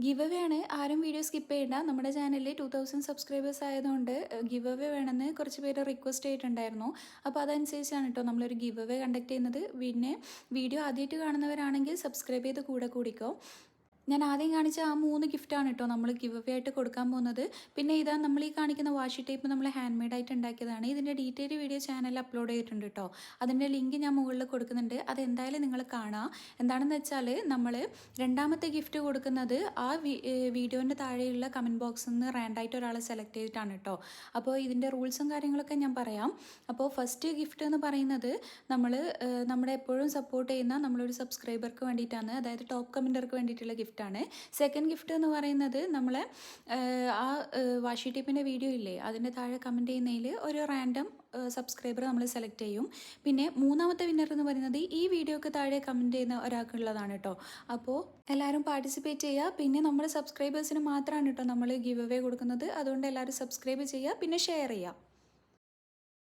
Give away ആണ്. ആരും video skip ചെയ്യണ്ട. നമ്മുടെ ചാനലിൽ 2000 സബ്സ്ക്രൈബേഴ്സ് ആയതുകൊണ്ട് ഗിവ് അവേ വേണമെന്ന് കുറച്ച് പേര് റിക്വസ്റ്റ് ചെയ്തിട്ടുണ്ടായിരുന്നു. അപ്പോൾ അതനുസരിച്ചാണ് കേട്ടോ നമ്മളൊരു ഗിവ് അവേ കണ്ടക്ട് ചെയ്യുന്നത്. പിന്നെ വീഡിയോ ആദ്യമായിട്ട് കാണുന്നവരാണെങ്കിൽ സബ്സ്ക്രൈബ് ചെയ്ത് കൂടെ കൂടിക്കോ. ഞാൻ ആദ്യം കാണിച്ച ആ 3 ഗിഫ്റ്റാണ് കേട്ടോ നമ്മൾ ഗിവ് അവേ ആയിട്ട് കൊടുക്കാൻ പോകുന്നത്. പിന്നെ ഇതാ നമ്മൾ ഈ കാണിക്കുന്ന വാഷി ടേപ്പ് നമ്മൾ ഹാൻഡ് മെയ്ഡ് ആയിട്ട് ഉണ്ടാക്കിയതാണ്. ഇതിൻ്റെ ഡീറ്റെയിൽ വീഡിയോ ചാനലിൽ അപ്ലോഡ് ചെയ്തിട്ടുണ്ട് കേട്ടോ. അതിൻ്റെ ലിങ്ക് ഞാൻ മുകളിൽ കൊടുക്കുന്നുണ്ട്. അതെന്തായാലും നിങ്ങൾ കാണാം. എന്താണെന്ന് വെച്ചാൽ നമ്മൾ രണ്ടാമത്തെ ഗിഫ്റ്റ് കൊടുക്കുന്നത് ആ വീഡിയോൻ്റെ താഴെയുള്ള കമൻറ്റ് ബോക്സിൽ നിന്ന് റാൻഡായിട്ട് ഒരാളെ സെലക്ട് ചെയ്തിട്ടാണ് കേട്ടോ. അപ്പോൾ ഇതിൻ്റെ റൂൾസും കാര്യങ്ങളൊക്കെ ഞാൻ പറയാം. അപ്പോൾ ഫസ്റ്റ് ഗിഫ്റ്റ് എന്ന് പറയുന്നത് നമ്മുടെ എപ്പോഴും സപ്പോർട്ട് ചെയ്യുന്ന നമ്മളൊരു സബ്സ്ക്രൈബർക്ക് വേണ്ടിയിട്ടാണ്, അതായത് ടോപ്പ് കമൻറ്റർക്ക് വേണ്ടിയിട്ടുള്ള ഗിഫ്റ്റാണ്. സെക്കൻഡ് ഗിഫ്റ്റ് എന്ന് പറയുന്നത് നമ്മളെ ആ വാഷി ടേപ്പിൻ്റെ വീഡിയോ ഇല്ലേ, അതിൻ്റെ താഴെ കമൻറ്റ് ചെയ്യുന്നതിൽ ഒരു റാൻഡം സബ്സ്ക്രൈബർ നമ്മൾ സെലക്ട് ചെയ്യും. പിന്നെ മൂന്നാമത്തെ വിന്നർ എന്ന് പറയുന്നത് ഈ വീഡിയോക്ക് താഴെ കമൻറ്റ് ചെയ്യുന്ന ഒരാൾക്കുള്ളതാണ് കേട്ടോ. അപ്പോൾ എല്ലാവരും പാർട്ടിസിപ്പേറ്റ് ചെയ്യുക. പിന്നെ നമ്മുടെ സബ്സ്ക്രൈബേഴ്സിന് മാത്രമാണ് കേട്ടോ നമ്മൾ ഗിവ് അവേ കൊടുക്കുന്നത്. അതുകൊണ്ട് എല്ലാവരും സബ്സ്ക്രൈബ് ചെയ്യുക, പിന്നെ ഷെയർ ചെയ്യുക.